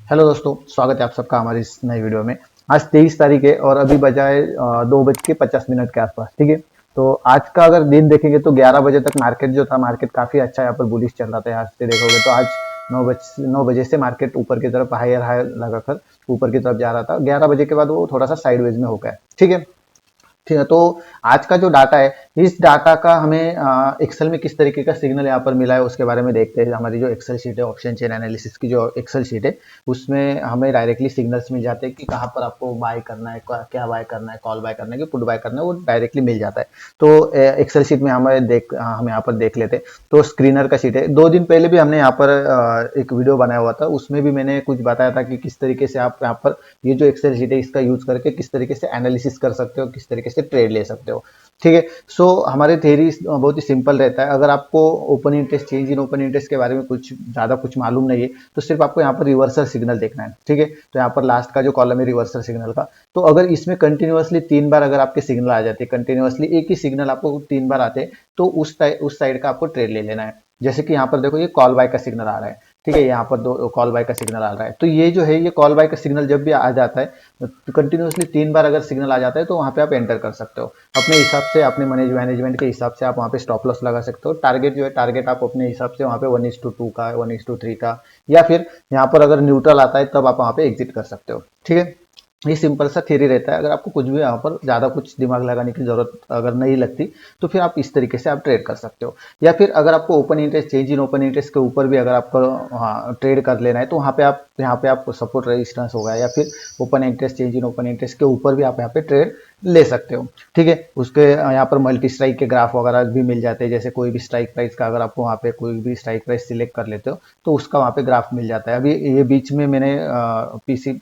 Hello दोस्तों, स्वागत है आप सबका हमारी इस नई वीडियो में। आज 23 तारीख है और अभी बजा है 2:50 के आसपास। ठीक है, तो आज का अगर दिन देखेंगे तो 11 बजे तक मार्केट जो था, मार्केट काफी अच्छा यहाँ पर बुलिश चल रहा था। यहाँ से देखोगे तो आज 9 बजे से मार्केट ऊपर की तरफ हायर हाई लगाकर ऊपर की तरफ जा रहा था। 11 बजे के बाद वो थोड़ा सा साइडवेज में हो गया। ठीक है। ठीक है, तो आज का जो डाटा है, इस डाटा का हमें एक्सेल में किस तरीके का सिग्नल यहाँ पर मिला है उसके बारे में देखते हैं। हमारी जो एक्सेल शीट है, ऑप्शन चेन एनालिसिस की जो एक्सेल शीट है, उसमें हमें डायरेक्टली सिग्नल्स मिल जाते हैं कि कहाँ पर आपको बाय करना है, क्या बाय करना है, कॉल बाय करना है कि पुट बाय करना है, वो डायरेक्टली मिल जाता है। तो एक्सेल शीट में हम यहाँ पर देख लेते हैं। तो स्क्रीनर का शीट है। 2 दिन पहले भी हमने यहाँ पर एक वीडियो बनाया हुआ था, उसमें भी मैंने कुछ बताया था कि किस तरीके से आप यहाँ पर ये जो एक्सेल शीट है इसका यूज करके किस तरीके से एनालिसिस कर सकते हो, किस तरीके से ट्रेड ले सकते हो। ठीक है। सो हमारे थ्योरी बहुत ही सिंपल रहता है। अगर आपको open interest, change in open interest के बारे में कुछ ज्यादा कुछ मालूम नहीं है, तो सिर्फ आपको यहाँ पर रिवर्सल सिग्नल देखना है। ठीक है, तो यहाँ पर लास्ट का जो कॉलम है रिवर्सल सिग्नल का, तो अगर इसमें कंटिन्यूअसली 3 बार अगर आपके सिग्नल आ जाते हैं, कंटिन्यूअसली एक ही सिग्नल आपको 3 बार आते हैं, तो उस साइड का आपको ट्रेड ले लेना है। जैसे कि यहाँ पर देखो, ये कॉल बाय का सिग्नल आ रहा है। ठीक है, यहाँ पर दो कॉल बाय का सिग्नल आ रहा है। तो ये जो है, ये कॉल बाय का सिग्नल जब भी आ जाता है, कंटिन्यूअसली 3 बार अगर सिग्नल आ जाता है, तो वहां पे आप एंटर कर सकते हो अपने हिसाब से, अपने मैनेजमेंट के हिसाब से। आप वहां पे स्टॉप लॉस लगा सकते हो। टारगेट जो है, टारगेट आप अपने हिसाब से वहां पे 1:2 का, 1:3 का, या फिर यहाँ पर अगर न्यूट्रल आता है तब आप वहां पे एग्जिट कर सकते हो। ठीक है, ये सिंपल सा थ्योरी रहता है। अगर आपको कुछ भी यहाँ पर ज़्यादा कुछ दिमाग लगाने की जरूरत अगर नहीं लगती, तो फिर आप इस तरीके से आप ट्रेड कर सकते हो। या फिर अगर आपको open interest, change in open interest के ऊपर भी अगर आपको ट्रेड कर लेना है, तो यहाँ पे आप सपोर्ट रेजिस्टेंस होगा, या फिर open interest, change in open interest के ऊपर भी आप यहाँ पे ट्रेड ले सकते हो। ठीक है, उसके यहाँ पर मल्टी स्ट्राइक के ग्राफ वगैरह भी मिल जाते हैं। जैसे कोई भी स्ट्राइक प्राइस का अगर आपको वहाँ पे कोई भी स्ट्राइक प्राइस सिलेक्ट कर लेते हो, तो उसका वहाँ पे ग्राफ मिल जाता है। अभी ये बीच में मैंने पीसी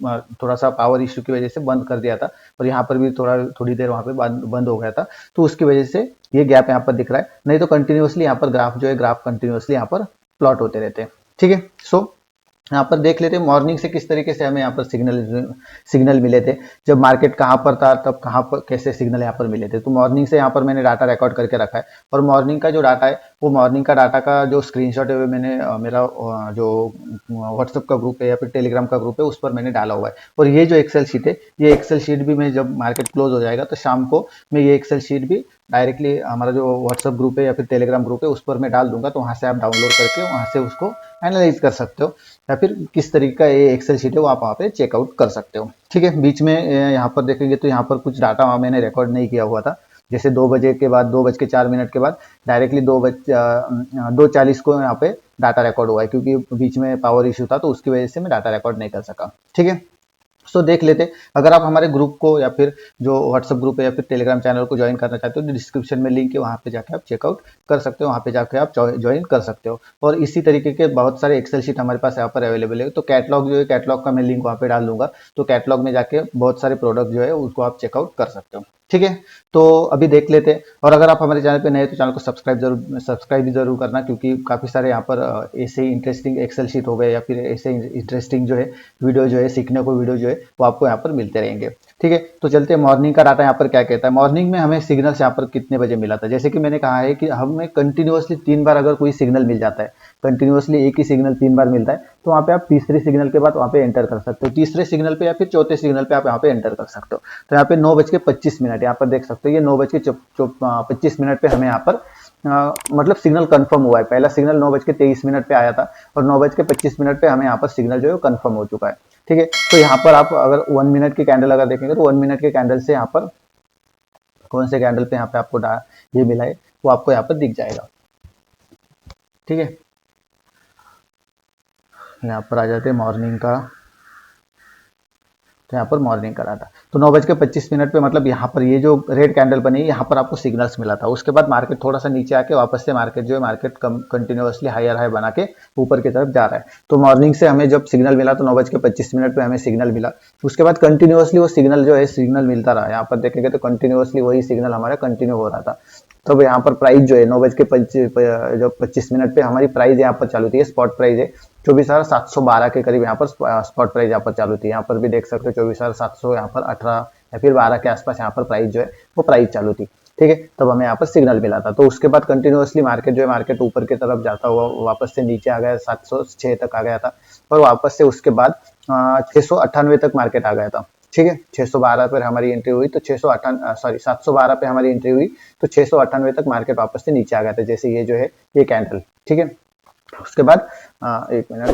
थोड़ा सा पावर इश्यू की वजह से बंद कर दिया था, और यहाँ पर भी थोड़ी देर वहाँ पे बंद हो गया था, तो उसकी वजह से ये गैप यहाँ पर दिख रहा है। नहीं तो कंटिन्यूअसली यहाँ पर ग्राफ जो है, ग्राफ कंटिन्यूअसली यहाँ पर प्लॉट होते रहते हैं। ठीक है, सो यहाँ पर देख लेते हैं मॉर्निंग से किस तरीके से हमें यहाँ पर सिग्नल मिले थे। जब मार्केट कहाँ पर था, तब कहाँ पर कैसे सिग्नल यहाँ पर मिले थे। तो मॉर्निंग से यहाँ पर मैंने डाटा रिकॉर्ड करके रखा है, और मॉर्निंग का जो डाटा है, वो मॉर्निंग का डाटा का जो स्क्रीनशॉट है, वो मैंने मेरा जो व्हाट्सएप का ग्रुप है या फिर टेलीग्राम का ग्रुप है, उस पर मैंने डाला हुआ है। और ये जो एक्सेल शीट है, ये एक्सेल शीट भी मैं जब मार्केट क्लोज हो जाएगा, तो शाम को मैं ये एक्सेल शीट भी डायरेक्टली हमारा जो व्हाट्सएप ग्रुप है या फिर टेलीग्राम ग्रुप है, उस पर मैं डाल दूंगा। तो वहां से आप डाउनलोड करके वहां से उसको एनालाइज कर सकते हो, या फिर किस तरीके का ये एक्सेल शीट है वो आप वहाँ पे चेकआउट कर सकते हो। ठीक है, बीच में यहाँ पर देखेंगे तो यहाँ पर कुछ डाटा मैंने रिकॉर्ड नहीं किया हुआ था। जैसे 2 बजे के बाद, 2:04 के बाद डायरेक्टली 2:40 को यहाँ पे डाटा रिकॉर्ड हुआ है, क्योंकि बीच में पावर इश्यू था, तो उसकी वजह से मैं डाटा रिकॉर्ड नहीं कर सका। ठीक है, सो देख लेते। अगर आप हमारे ग्रुप को या फिर जो व्हाट्सएप ग्रुप है या फिर टेलीग्राम चैनल को ज्वाइन करना चाहते हो, तो डिस्क्रिप्शन में लिंक है, वहाँ पे जाके आप चेकआउट कर सकते हो, वहाँ पे जाके आप ज्वाइन कर सकते हो। और इसी तरीके के बहुत सारे एक्सेल शीट हमारे पास यहाँ पर अवेलेबल है। तो कैटलॉग जो है, कैटलॉग का मैं लिंक वहाँ पे डाल दूंगा, तो कैटलॉग में जाके बहुत सारे प्रोडक्ट जो है उसको आप चेकआउट कर सकते हो। ठीक है, तो अभी देख लेते हैं। और अगर आप हमारे चैनल पे नए तो चैनल को सब्सक्राइब भी जरूर करना, क्योंकि काफ़ी सारे यहाँ पर ऐसे इंटरेस्टिंग एक्सेल शीट हो गए या फिर ऐसे इंटरेस्टिंग जो है वीडियो जो है, सीखने को वीडियो जो है, वो आपको यहाँ पर मिलते रहेंगे। ठीक है, तो चलते हैं मॉर्निंग का डाटा यहाँ पर क्या कहता है। मॉर्निंग में हमें सिग्नल्स यहाँ पर कितने बजे मिला था। जैसे कि मैंने कहा है कि हमें कंटिन्यूअसली 3 बार अगर कोई सिग्नल मिल जाता है, कंटिन्यूअसली एक ही सिग्नल 3 बार मिलता है, तो वहाँ पे आप तीसरे सिग्नल के बाद वहाँ पे एंटर कर सकते हो। तीसरे सिग्नल पे या फिर चौथे सिग्नल पे आप यहाँ पे एंटर कर सकते हो। तो यहाँ पे 9:25 यहाँ पर देख सकते हो, ये 9:25 पे हमें यहाँ पर मतलब सिग्नल कंफर्म हुआ है। पहला सिग्नल 9:23 पे आया था, और 9:25 पे हमें यहाँ पर सिग्नल जो है कंफर्म हो चुका है। ठीक है, तो यहाँ पर आप अगर 1 मिनट की कैंडल अगर देखेंगे, तो 1 मिनट के कैंडल से यहाँ पर कौन से कैंडल पे यहाँ पे आपको ये मिला है, वो आपको यहाँ पर दिख जाएगा। ठीक है, यहाँ पर आ जाते हैं मॉर्निंग का। तो यहाँ पर मॉर्निंग करा था, तो 9:25 पे मतलब यहाँ पर ये जो रेड कैंडल बनी, यहाँ पर आपको सिग्नल्स मिला था। उसके बाद मार्केट थोड़ा सा नीचे आके वापस से मार्केट जो है, मार्केट कंटिन्यूअसली हायर हाई बना के ऊपर की तरफ जा रहा है। तो मॉर्निंग से हमें जब सिग्नल मिला, तो 9:25 पे हमें सिग्नल मिला। उसके बाद कंटिन्यूअसली वो सिग्नल जो है, सिग्नल मिलता रहा। यहाँ पर देखेंगे तो कंटिन्यूअसली वही सिग्नल हमारा कंटिन्यू हो रहा था। तब यहाँ पर प्राइस जो है 9:25 पे हमारी प्राइस यहाँ पर चालू थी, स्पॉट प्राइस है 24,712 के करीब यहाँ पर स्पॉट प्राइस यहाँ पर चालू थी। यहाँ पर भी देख सकते हो 24,700 यहाँ पर 18 या फिर 12 के आसपास यहाँ पर प्राइस जो है वो प्राइस चालू थी। ठीक है, तब हमें यहाँ पर सिग्नल मिला था। तो उसके बाद कंटिन्यूअसली मार्केट जो है, मार्केट ऊपर की तरफ जाता हुआ वापस से नीचे आ गया, 706 तक आ गया था, और वापस से उसके बाद 698 तक मार्केट आ गया था। ठीक है, 612 पर हमारी एंट्री हुई, तो 712 पे हमारी एंट्री हुई, तो 698 तक मार्केट वापस से नीचे आ गया था, जैसे ये जो है ये कैंडल। ठीक है, उसके बाद एक मिनट,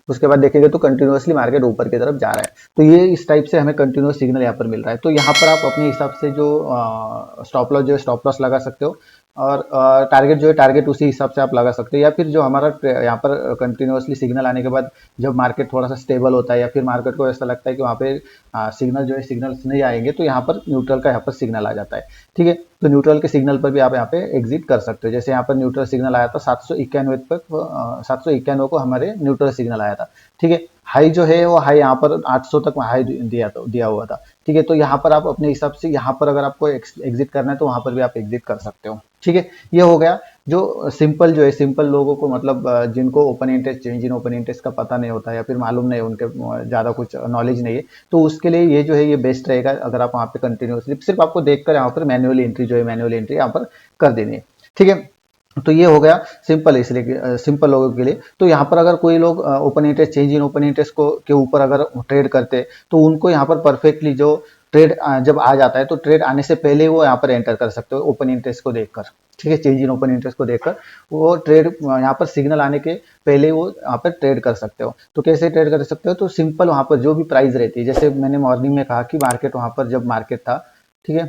उसके बाद देखेंगे तो कंटिन्यूअसली मार्केट ऊपर की तरफ जा रहा है। तो ये इस टाइप से हमें कंटिन्यूअस सिग्नल यहाँ पर मिल रहा है। तो यहाँ पर आप अपने हिसाब से जो स्टॉप लॉस जो है स्टॉप लॉस लगा सकते हो, और टारगेट जो है टारगेट उसी हिसाब से आप लगा सकते हो, या फिर जो हमारा यहाँ पर कंटिन्यूअसली सिग्नल आने के बाद जब मार्केट थोड़ा सा स्टेबल होता है, या फिर मार्केट को ऐसा लगता है कि वहाँ पे सिग्नल जो है सिग्नल्स नहीं आएंगे, तो यहाँ पर न्यूट्रल का यहाँ पर सिग्नल आ जाता है। ठीक है, तो न्यूट्रल के सिग्नल पर भी आप यहाँ पे एग्जिट कर सकते हो। जैसे यहाँ पर न्यूट्रल सिग्नल आया था 791 पर, 791 को हमारे न्यूट्रल सिग्नल आया था। ठीक है, हाई जो है वो हाई यहाँ पर 800 तक हाई दिया हुआ था। ठीक है, तो यहाँ पर आप अपने हिसाब से यहाँ पर अगर आपको एग्जिट करना है तो वहां पर भी आप एग्जिट कर सकते हो। ठीक है, ये हो गया जो सिंपल लोगों को, मतलब जिनको open interest, change in open interest का पता नहीं होता, या फिर मालूम नहीं, उनके ज़्यादा कुछ नॉलेज नहीं है, तो उसके लिए ये जो है ये बेस्ट रहेगा। अगर आप वहाँ पे कंटिन्यूसली सिर्फ आपको देखकर यहाँ पर मैनुअली एंट्री यहाँ पर कर देनी है। ठीक है, तो ये हो गया सिंपल, इसलिए सिंपल लोगों के लिए। तो यहाँ पर अगर कोई लोग open interest, change in open interest को के ऊपर अगर ट्रेड करते, तो उनको यहाँ पर परफेक्टली जो ट्रेड जब आ जाता है, तो ट्रेड आने से पहले वो यहाँ पर एंटर कर सकते हो ओपन इंटरेस्ट को देखकर। ठीक है, चेंज इन ओपन इंटरेस्ट को देखकर वो ट्रेड यहाँ पर सिग्नल आने के पहले वो यहाँ पर ट्रेड कर सकते हो। तो कैसे ट्रेड कर सकते हो? तो सिंपल, वहाँ पर जो भी प्राइस रहती है, जैसे मैंने मॉर्निंग में कहा कि मार्केट वहाँ पर जब मार्केट था, ठीक है,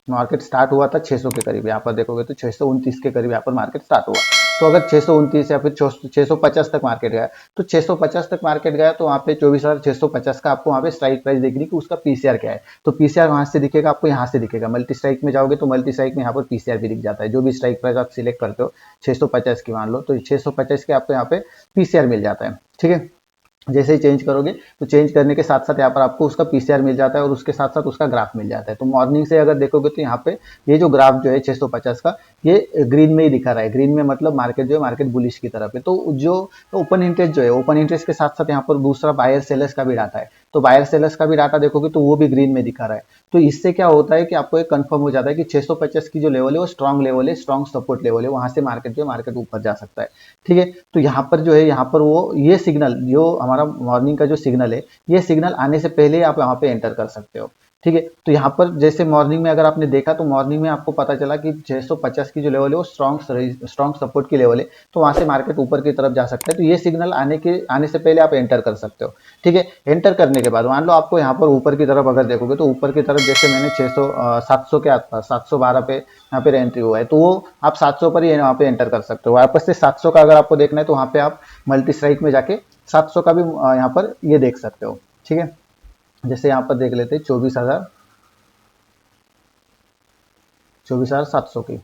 मार्केट स्टार्ट हुआ था 600 के करीब, यहाँ पर देखोगे तो 629 के करीब यहाँ पर मार्केट स्टार्ट हुआ। तो अगर 629 या फिर 650 तक मार्केट गया, तो 650 तक मार्केट गया, तो वहाँ पे 24,650 का आपको वहाँ पे स्ट्राइक प्राइस देखनी कि उसका पीसीआर क्या है। तो पीसीआर वहाँ से दिखेगा आपको, यहाँ से दिखेगा। मल्टी स्ट्राइक में जाओगे तो मल्टी स्ट्राइक में यहाँ पर पीसीआर भी दिख जाता है। जो भी स्ट्राइक प्राइस आप सिलेक्ट करते हो 650 की मान लो, तो 650 के आपको यहाँ पे पीसीआर मिल जाता है। ठीक है, जैसे ही चेंज करोगे तो चेंज करने के साथ साथ यहाँ पर आपको उसका पीसीआर मिल जाता है, और उसके साथ साथ उसका ग्राफ मिल जाता है। तो मॉर्निंग से अगर देखोगे तो यहाँ पे ये जो ग्राफ जो है 650 का, ये ग्रीन में ही दिखा रहा है। ग्रीन में मतलब मार्केट जो है मार्केट बुलिश की तरफ है। तो जो ओपन इंटरेस्ट जो है, ओपन इंटरेस्ट के साथ साथ यहाँ पर दूसरा बायर सेलर्स का भी डाटा है। तो बायर सेलर्स का भी डाटा देखोगे तो वो भी ग्रीन में दिखा रहा है। तो इससे क्या होता है कि आपको एक कंफर्म हो जाता है कि 650 की जो लेवल है वो स्ट्रॉन्ग लेवल है, स्ट्रॉन्ग सपोर्ट लेवल है, वहां से मार्केट जो है मार्केट ऊपर जा सकता है। ठीक है, तो यहाँ पर जो है, यहाँ पर वो ये सिग्नल जो हमारा मॉर्निंग का जो सिग्नल है, ये सिग्नल आने से पहले आप यहाँ पे एंटर कर सकते हो। ठीक है, तो यहाँ पर जैसे मॉर्निंग में अगर आपने देखा, तो मॉर्निंग में आपको पता चला कि 650 की जो लेवल है वो स्ट्रॉन्ग सपोर्ट की लेवल है, तो वहां से मार्केट ऊपर की तरफ जा सकता है। तो ये सिग्नल आने से पहले आप एंटर कर सकते हो। ठीक है, एंटर करने के बाद मान लो आपको यहाँ पर ऊपर की तरफ अगर देखोगे, तो ऊपर की तरफ जैसे मैंने 700 के आसपास 712 पे यहाँ पे एंट्री हुआ है, तो वो आप 700 पर ही यहाँ पे एंटर कर सकते हो। वापस से 700 का अगर आपको देखना है, तो वहाँ पे आप मल्टी स्ट्राइक में जाके 700 का भी यहाँ पर ये देख सकते हो। ठीक है, जैसे यहाँ पर देख लेते हैं 24,700 की,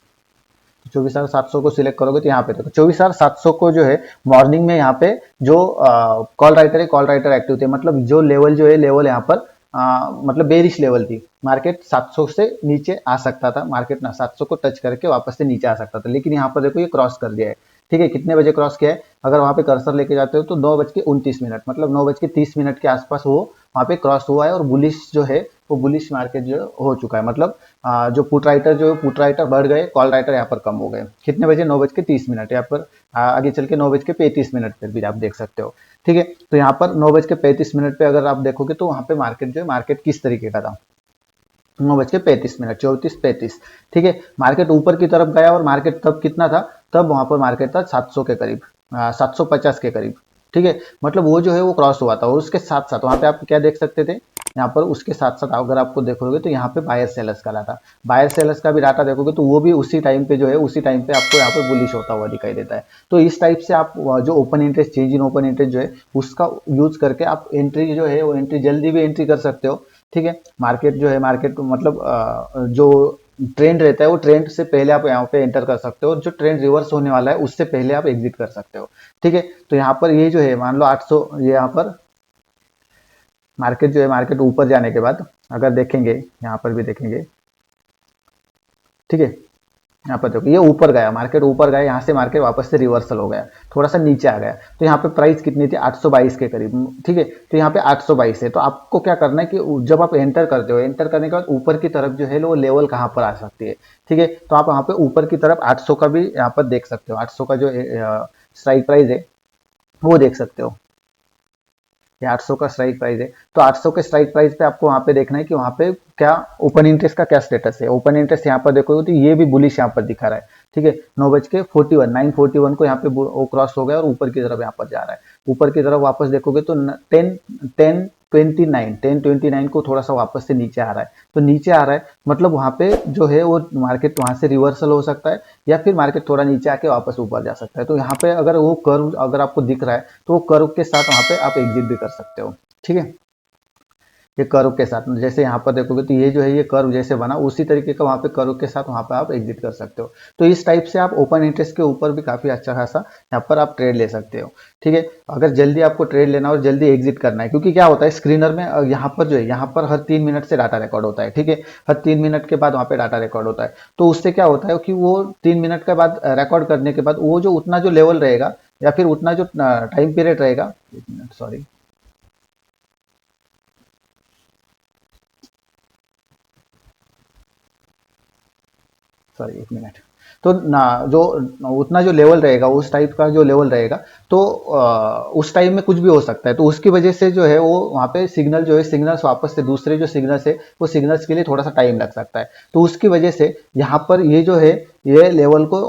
24,700 को सिलेक्ट करोगे तो यहाँ पे देखो 24,700 को जो है मॉर्निंग में यहाँ पे जो कॉल राइटर है, कॉल राइटर एक्टिव थे, मतलब जो लेवल जो है लेवल यहाँ पर मतलब बेरिश लेवल थी। मार्केट 700 से नीचे आ सकता था, मार्केट ना 700 को टच करके वापस से नीचे आ सकता था, लेकिन यहाँ पर देखो ये क्रॉस कर दिया है। ठीक है, कितने बजे क्रॉस किया है? अगर वहां पे कर्सर लेके जाते हो तो 9:29, मतलब 9:30 के आसपास वो वहां पे क्रॉस हुआ है, और बुलिश जो है वो बुलिश मार्केट जो हो चुका है। मतलब जो पुट राइटर बढ़ गए, कॉल राइटर यहाँ पर कम हो गए। कितने बजे? 9:30 यहाँ पर आगे चल के 9:35 पर भी आप देख सकते हो। ठीक है, तो यहाँ पर 9:35 पे अगर आप देखोगे तो वहां पे मार्केट जो है मार्केट किस तरीके का था, 9:35, 34:35। ठीक है, मार्केट ऊपर की तरफ गया, और मार्केट तब कितना था? तब वहां पर मार्केट था 700 के करीब, 750 के करीब। ठीक है, मतलब वो जो है वो क्रॉस हुआ था, और उसके साथ साथ वहां पे आप क्या देख सकते थे? यहाँ पर उसके साथ साथ अगर आपको देखोगे तो यहाँ पे बायर सेलर्स का डाटा, बायर सेलर्स का भी डाटा देखोगे तो वो भी उसी टाइम पे जो है, उसी टाइम पे आपको यहाँ पे बुलिश होता हुआ दिखाई देता है। तो इस टाइप से आप जो open interest, change in open interest जो है उसका यूज करके आप एंट्री जो है वो एंट्री जल्दी भी एंट्री कर सकते हो। ठीक है, मार्केट जो है मार्केट मतलब जो ट्रेंड रहता है वो ट्रेंड से पहले आप यहाँ पे एंटर कर सकते हो, और जो ट्रेंड रिवर्स होने वाला है उससे पहले आप एग्जिट कर सकते हो। ठीक है, तो यहाँ पर ये जो है मान लो 800, ये यहाँ पर मार्केट जो है मार्केट ऊपर जाने के बाद अगर देखेंगे, यहाँ पर भी देखेंगे, ठीक है, यहाँ पर देखो ये ऊपर गया, मार्केट ऊपर गया, यहाँ से मार्केट वापस से रिवर्सल हो गया, थोड़ा सा नीचे आ गया। तो यहाँ पे प्राइस कितनी थी? 822 के करीब। ठीक है, तो यहाँ पे 822 है। तो आपको क्या करना है कि जब आप एंटर करते हो, एंटर करने के बाद ऊपर की तरफ जो है वो लेवल कहाँ पर आ सकती है। ठीक है, तो आप वहाँ पे ऊपर की तरफ 800 का भी यहाँ पर देख सकते हो। 800 का जो स्ट्राइक प्राइस है वो देख सकते हो। ये 800 का स्ट्राइक प्राइस है, तो 800 के स्ट्राइक प्राइस पे आपको वहां पे देखना है कि वहां पे क्या ओपन इंटरेस्ट का क्या स्टेटस है। ओपन इंटरेस्ट यहाँ पर देखोगे तो ये भी बुलिश यहाँ पर दिखा रहा है, ठीक है। 9:41 9:41 को यहाँ पे वो क्रॉस हो गया और ऊपर की तरफ यहाँ पर जा रहा है। ऊपर की तरफ वापस देखोगे तो 10:29 को थोड़ा सा वापस से नीचे आ रहा है। तो नीचे आ रहा है मतलब वहां पे जो है वो मार्केट वहां से रिवर्सल हो सकता है, या फिर मार्केट थोड़ा नीचे आके वापस ऊपर जा सकता है। तो यहाँ पे अगर वो कर्व अगर आपको दिख रहा है तो वो कर्व के साथ वहां पे आप एग्जिट भी कर सकते हो, ठीक है। ये कर्व के साथ जैसे यहाँ पर देखोगे तो ये जो है ये कर्व जैसे बना उसी तरीके का वहाँ पे कर्व के साथ वहाँ पे आप एग्जिट कर सकते हो। तो इस टाइप से आप ओपन इंटरेस्ट के ऊपर भी काफी अच्छा खासा यहाँ पर आप ट्रेड ले सकते हो, ठीक है। अगर जल्दी आपको ट्रेड लेना और जल्दी एग्जिट करना है, क्योंकि क्या होता है स्क्रीनर में यहाँ पर जो है यहाँ पर हर 3 मिनट से डाटा रिकॉर्ड होता है, ठीक है। हर 3 मिनट के बाद वहाँ पे डाटा रिकॉर्ड होता है। तो उससे क्या होता है कि वो 3 मिनट के बाद रिकॉर्ड करने के बाद वो जो उतना जो लेवल रहेगा या फिर उतना जो टाइम पीरियड रहेगा, सॉरी सॉरी एक मिनट। तो ना जो उतना जो लेवल रहेगा उस टाइप का जो लेवल रहेगा, तो उस टाइम में कुछ भी हो सकता है। तो उसकी वजह से जो है वो वहाँ पे सिग्नल जो है सिग्नल्स वापस से दूसरे जो सिग्नल्स है वो सिग्नल्स के लिए थोड़ा सा टाइम लग सकता है। तो उसकी वजह से यहाँ पर ये जो है ये लेवल को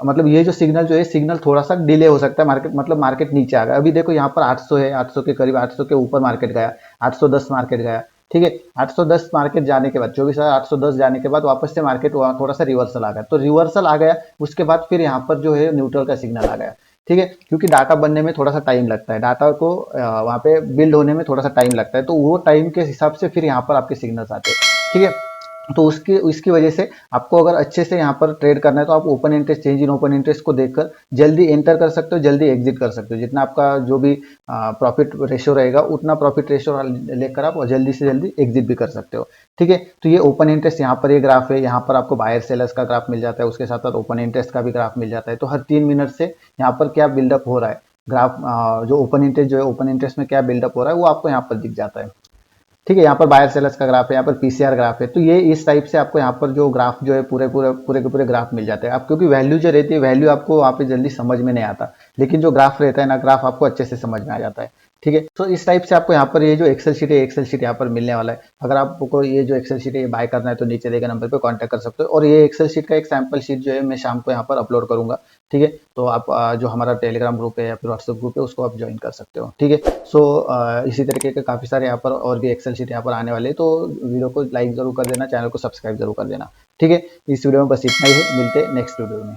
मतलब ये जो सिग्नल जो है सिग्नल थोड़ा सा डिले हो सकता है। मार्केट मतलब मार्केट नीचे आ गया, अभी देखो यहाँ पर 800 है, 800 के करीब 800 के ऊपर मार्केट गया, 810 मार्केट गया, ठीक है। 810 मार्केट जाने के बाद 24,810 जाने के बाद वापस से मार्केट थोड़ा सा रिवर्सल आ गया। तो रिवर्सल आ गया उसके बाद फिर यहाँ पर जो है न्यूट्रल का सिग्नल आ गया, ठीक है। क्योंकि डाटा बनने में थोड़ा सा टाइम लगता है, डाटा को वहाँ पे बिल्ड होने में थोड़ा सा टाइम लगता है। तो वो टाइम के हिसाब से फिर यहाँ पर आपके सिग्नल्स आते हैं, ठीक है। तो उसकी इसकी वजह से आपको अगर अच्छे से यहाँ पर ट्रेड करना है तो आप open interest change in open interest को देखकर जल्दी एंटर कर सकते हो, जल्दी एग्जिट कर सकते हो। जितना आपका जो भी प्रॉफिट रेशियो रहेगा उतना प्रॉफिट रेशियो लेकर आप जल्दी से जल्दी एग्जिट भी कर सकते हो, ठीक है। तो ये ओपन इंटरेस्ट यहाँ पर ये ग्राफ है, यहाँ पर आपको बायर सेलर्स का ग्राफ मिल जाता है, उसके साथ साथ ओपन इंटरेस्ट का भी ग्राफ मिल जाता है। तो हर 3 मिनट से यहाँ पर क्या बिल्डअप हो रहा है ग्राफ, जो ओपन इंटरेस्ट जो है ओपन इंटरेस्ट में क्या बिल्डअप हो रहा है वो आपको यहाँ पर दिख जाता है, ठीक है। यहाँ पर बायर सेलर्स का ग्राफ है, यहाँ पर पीसीआर ग्राफ है। तो ये इस टाइप से आपको यहाँ पर जो ग्राफ जो है पूरे के पूरे ग्राफ मिल जाते हैं। अब क्योंकि वैल्यू जो रहती है वैल्यू आपको वहाँ पे जल्दी समझ में नहीं आता, लेकिन जो ग्राफ रहता है ना ग्राफ आपको अच्छे से समझ में आ जाता है, ठीक है। तो इस टाइप से आपको यहाँ पर ये जो एक्सेल शीट है एक्सेल शीट यहाँ पर मिलने वाला है। अगर आपको ये जो एक्सेल शीट है ये बाय करना है तो नीचे दिए गए नंबर पे कांटेक्ट कर सकते हो। और ये एक्सेल शीट का एक सैंपल शीट जो है मैं शाम को यहाँ पर अपलोड करूंगा, ठीक है। तो आप जो हमारा टेलीग्राम ग्रुप है या फिर व्हाट्सएप ग्रुप है उसको आप ज्वाइन कर सकते हो, ठीक है। सो इसी तरीके के काफ़ी सारे यहाँ पर और भी एक्सेल शीट यहाँ पर आने वाले हैं। तो वीडियो को लाइक जरूर कर देना, चैनल को सब्सक्राइब जरूर कर देना, ठीक है। इस वीडियो में बस इतना ही है, मिलते हैं नेक्स्ट वीडियो में।